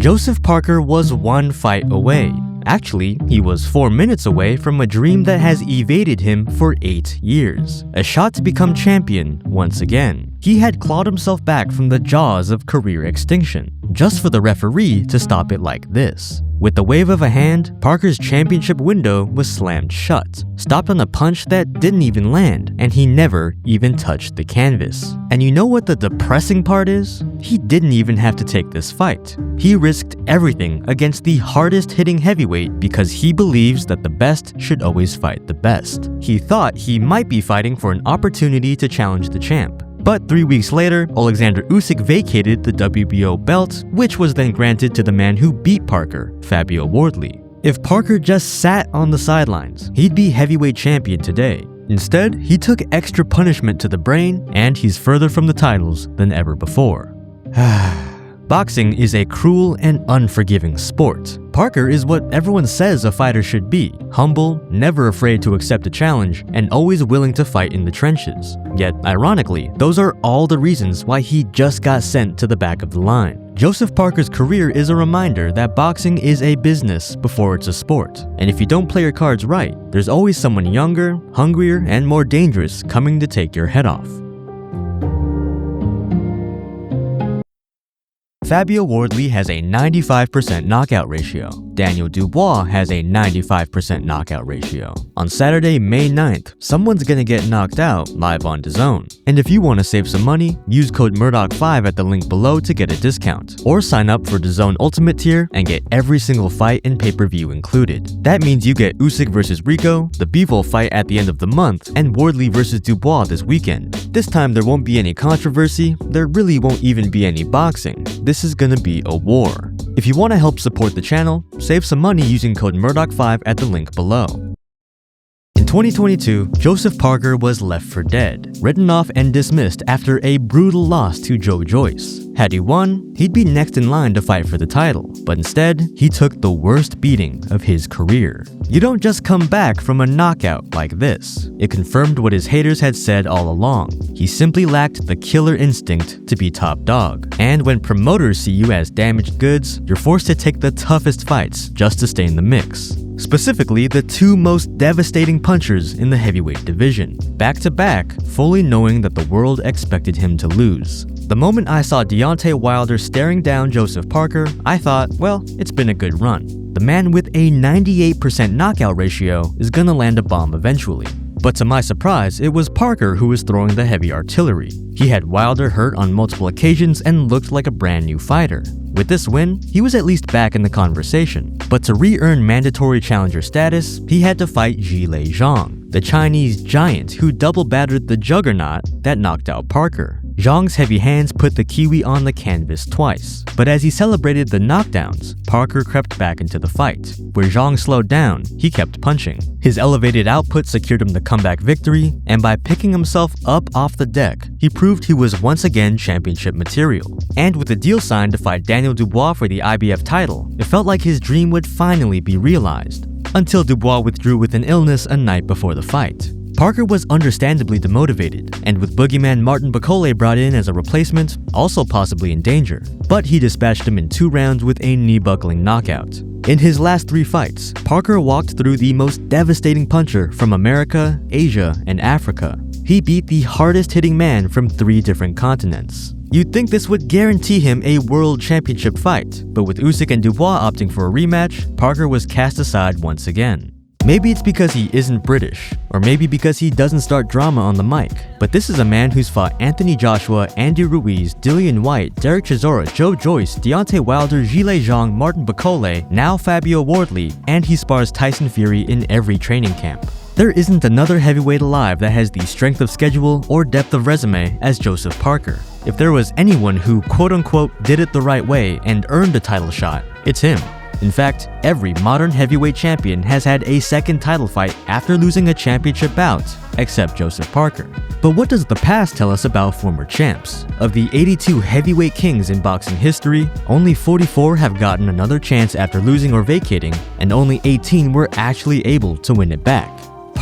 Joseph Parker was one fight away. Actually, he was 4 minutes away from a dream that has evaded him for 8 years. A shot to become champion once again. He had clawed himself back from the jaws of career extinction, just for the referee to stop it like this. With the wave of a hand, Parker's championship window was slammed shut, stopped on a punch that didn't even land, and he never even touched the canvas. And you know what the depressing part is? He didn't even have to take this fight. He risked everything against the hardest hitting heavyweight because he believes that the best should always fight the best. He thought he might be fighting for an opportunity to challenge the champ. But 3 weeks later, Alexander Usyk vacated the WBO belt, which was then granted to the man who beat Parker, Fabio Wardley. If Parker just sat on the sidelines, he'd be heavyweight champion today. Instead, he took extra punishment to the brain, and he's further from the titles than ever before. Boxing is a cruel and unforgiving sport. Parker is what everyone says a fighter should be: humble, never afraid to accept a challenge, and always willing to fight in the trenches. Yet, ironically, those are all the reasons why he just got sent to the back of the line. Joseph Parker's career is a reminder that boxing is a business before it's a sport. And if you don't play your cards right, there's always someone younger, hungrier, and more dangerous coming to take your head off. Fabio Wardley has a 95% knockout ratio. Daniel Dubois has a 95% knockout ratio. On Saturday, May 9th, someone's gonna get knocked out live on DAZN. And if you want to save some money, use code Murdoch5 at the link below to get a discount. Or sign up for DAZN Ultimate Tier and get every single fight and pay-per-view included. That means you get Usyk vs Rico, the Bivol fight at the end of the month, and Wardley vs Dubois this weekend. This time there won't be any controversy, there really won't even be any boxing. This is gonna be a war. If you want to help support the channel, save some money using code Murdoch5 at the link below. In 2022, Joseph Parker was left for dead, written off and dismissed after a brutal loss to Joe Joyce. Had he won, he'd be next in line to fight for the title, but instead, he took the worst beating of his career. You don't just come back from a knockout like this. It confirmed what his haters had said all along. He simply lacked the killer instinct to be top dog. And when promoters see you as damaged goods, you're forced to take the toughest fights just to stay in the mix. Specifically, the two most devastating punchers in the heavyweight division, back to back, fully knowing that the world expected him to lose. The moment I saw Deontay Wilder staring down Joseph Parker, I thought, well, it's been a good run. The man with a 98% knockout ratio is gonna land a bomb eventually. But to my surprise, it was Parker who was throwing the heavy artillery. He had Wilder hurt on multiple occasions and looked like a brand new fighter. With this win, he was at least back in the conversation. But to re-earn mandatory challenger status, he had to fight Zhilei Zhang, the Chinese giant who double-battered the juggernaut that knocked out Parker. Zhang's heavy hands put the Kiwi on the canvas twice, but as he celebrated the knockdowns, Parker crept back into the fight. Where Zhang slowed down, he kept punching. His elevated output secured him the comeback victory, and by picking himself up off the deck, he proved he was once again championship material. And with a deal signed to fight Daniel Dubois for the IBF title, it felt like his dream would finally be realized. Until Dubois withdrew with an illness a night before the fight. Parker was understandably demotivated, and with boogeyman Martin Bakole brought in as a replacement, also possibly in danger. But he dispatched him in 2 rounds with a knee-buckling knockout. In his last 3 fights, Parker walked through the most devastating puncher from America, Asia, and Africa. He beat the hardest-hitting man from 3 different continents. You'd think this would guarantee him a world championship fight, but with Usyk and Dubois opting for a rematch, Parker was cast aside once again. Maybe it's because he isn't British, or maybe because he doesn't start drama on the mic, but this is a man who's fought Anthony Joshua, Andy Ruiz, Dillian White, Derek Chisora, Joe Joyce, Deontay Wilder, Zhilei Zhang, Martin Bakole, now Fabio Wardley, and he spars Tyson Fury in every training camp. There isn't another heavyweight alive that has the strength of schedule or depth of resume as Joseph Parker. If there was anyone who quote-unquote did it the right way and earned a title shot, it's him. In fact, every modern heavyweight champion has had a second title fight after losing a championship bout, except Joseph Parker. But what does the past tell us about former champs? Of the 82 heavyweight kings in boxing history, only 44 have gotten another chance after losing or vacating, and only 18 were actually able to win it back.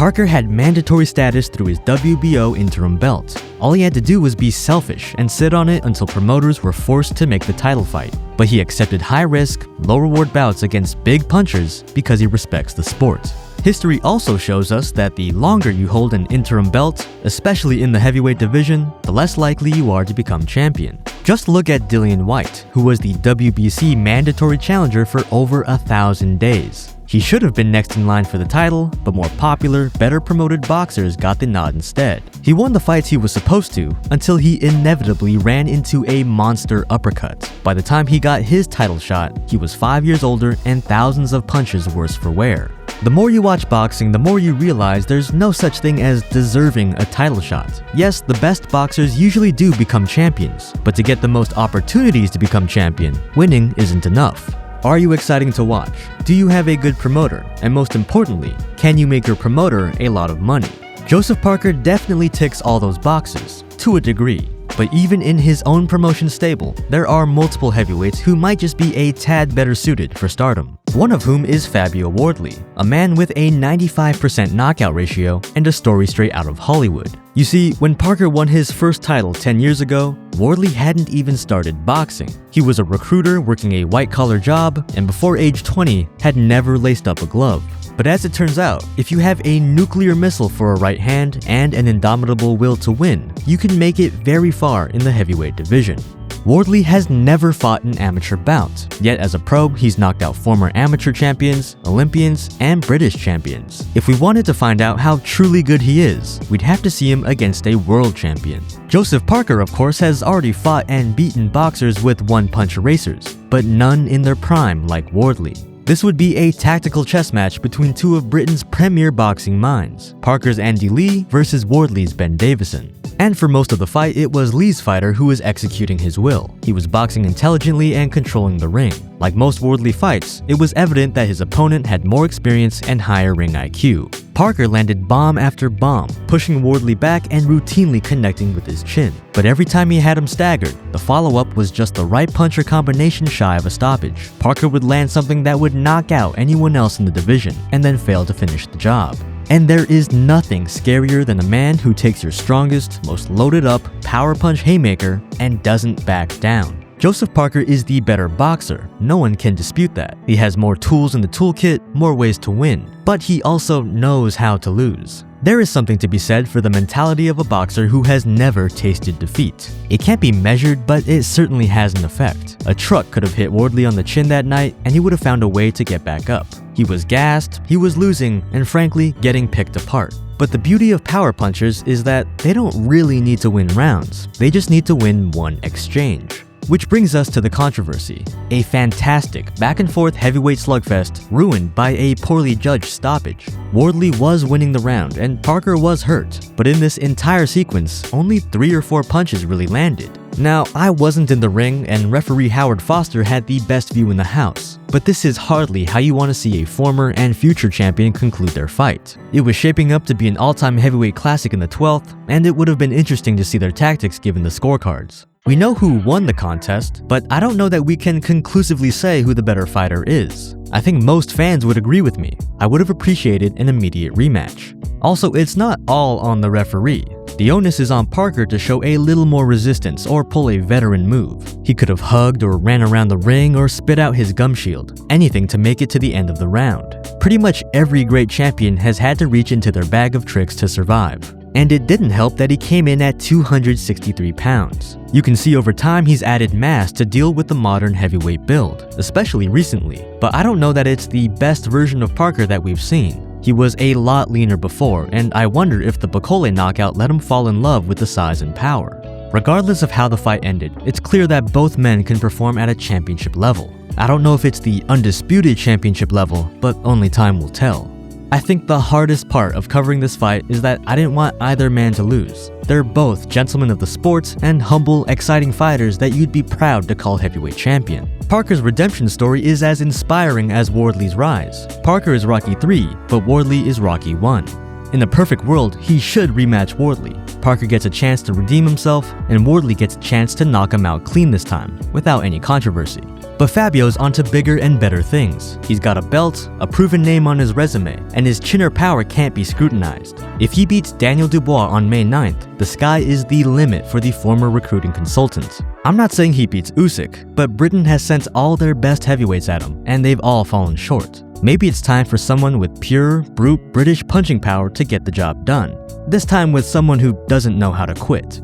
Parker had mandatory status through his WBO interim belt. All he had to do was be selfish and sit on it until promoters were forced to make the title fight. But he accepted high-risk, low-reward bouts against big punchers because he respects the sport. History also shows us that the longer you hold an interim belt, especially in the heavyweight division, the less likely you are to become champion. Just look at Dillian Whyte, who was the WBC mandatory challenger for over 1,000 days. He should have been next in line for the title, but more popular, better promoted boxers got the nod instead. He won the fights he was supposed to, until he inevitably ran into a monster uppercut. By the time he got his title shot, he was 5 years older and thousands of punches worse for wear. The more you watch boxing, the more you realize there's no such thing as deserving a title shot. Yes, the best boxers usually do become champions, but to get the most opportunities to become champion, winning isn't enough. Are you exciting to watch? Do you have a good promoter? And most importantly, can you make your promoter a lot of money? Joseph Parker definitely ticks all those boxes, to a degree. But even in his own promotion stable, there are multiple heavyweights who might just be a tad better suited for stardom. One of whom is Fabio Wardley, a man with a 95% knockout ratio and a story straight out of Hollywood. You see, when Parker won his first title 10 years ago, Wardley hadn't even started boxing. He was a recruiter working a white-collar job, and before age 20, had never laced up a glove. But as it turns out, if you have a nuclear missile for a right hand and an indomitable will to win, you can make it very far in the heavyweight division. Wardley has never fought an amateur bout, yet as a pro, he's knocked out former amateur champions, Olympians, and British champions. If we wanted to find out how truly good he is, we'd have to see him against a world champion. Joseph Parker, of course, has already fought and beaten boxers with one-punch erasers, but none in their prime like Wardley. This would be a tactical chess match between two of Britain's premier boxing minds, Parker's Andy Lee versus Wardley's Ben Davison. And for most of the fight, it was Lee's fighter who was executing his will. He was boxing intelligently and controlling the ring. Like most Wardley fights, it was evident that his opponent had more experience and higher ring IQ. Parker landed bomb after bomb, pushing Wardley back and routinely connecting with his chin. But every time he had him staggered, the follow-up was just the right punch or combination shy of a stoppage. Parker would land something that would knock out anyone else in the division, and then fail to finish the job. And there is nothing scarier than a man who takes your strongest, most loaded up, power punch haymaker and doesn't back down. Joseph Parker is the better boxer, no one can dispute that. He has more tools in the toolkit, more ways to win, but he also knows how to lose. There is something to be said for the mentality of a boxer who has never tasted defeat. It can't be measured, but it certainly has an effect. A truck could have hit Wardley on the chin that night, and he would have found a way to get back up. He was gassed, he was losing, and frankly, getting picked apart. But the beauty of power punchers is that they don't really need to win rounds, they just need to win one exchange. Which brings us to the controversy. A fantastic back-and-forth heavyweight slugfest ruined by a poorly judged stoppage. Wardley was winning the round and Parker was hurt, but in this entire sequence, only 3 or 4 punches really landed. Now, I wasn't in the ring and referee Howard Foster had the best view in the house, but this is hardly how you want to see a former and future champion conclude their fight. It was shaping up to be an all-time heavyweight classic in the 12th, and it would have been interesting to see their tactics given the scorecards. We know who won the contest, but I don't know that we can conclusively say who the better fighter is. I think most fans would agree with me. I would have appreciated an immediate rematch. Also, it's not all on the referee. The onus is on Parker to show a little more resistance or pull a veteran move. He could have hugged or ran around the ring or spit out his gum shield, anything to make it to the end of the round. Pretty much every great champion has had to reach into their bag of tricks to survive. And it didn't help that he came in at 263 pounds. You can see over time he's added mass to deal with the modern heavyweight build, especially recently. But I don't know that it's the best version of Parker that we've seen. He was a lot leaner before, and I wonder if the Bacole knockout let him fall in love with the size and power. Regardless of how the fight ended, it's clear that both men can perform at a championship level. I don't know if it's the undisputed championship level, but only time will tell. I think the hardest part of covering this fight is that I didn't want either man to lose. They're both gentlemen of the sport and humble, exciting fighters that you'd be proud to call heavyweight champion. Parker's redemption story is as inspiring as Wardley's rise. Parker is Rocky 3, but Wardley is Rocky 1. In a perfect world, he should rematch Wardley. Parker gets a chance to redeem himself, and Wardley gets a chance to knock him out clean this time, without any controversy. But Fabio's onto bigger and better things. He's got a belt, a proven name on his resume, and his chin or power can't be scrutinized. If he beats Daniel Dubois on May 9th, the sky is the limit for the former recruiting consultant. I'm not saying he beats Usyk, but Britain has sent all their best heavyweights at him, and they've all fallen short. Maybe it's time for someone with pure, brute British punching power to get the job done. This time with someone who doesn't know how to quit.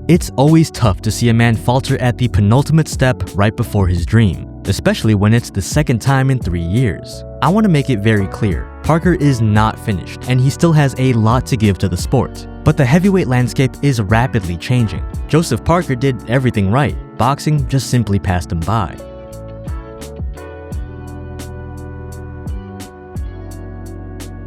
It's always tough to see a man falter at the penultimate step right before his dream, especially when it's the second time in 3 years. I want to make it very clear, Parker is not finished and he still has a lot to give to the sport. But the heavyweight landscape is rapidly changing. Joseph Parker did everything right, boxing just simply passed him by.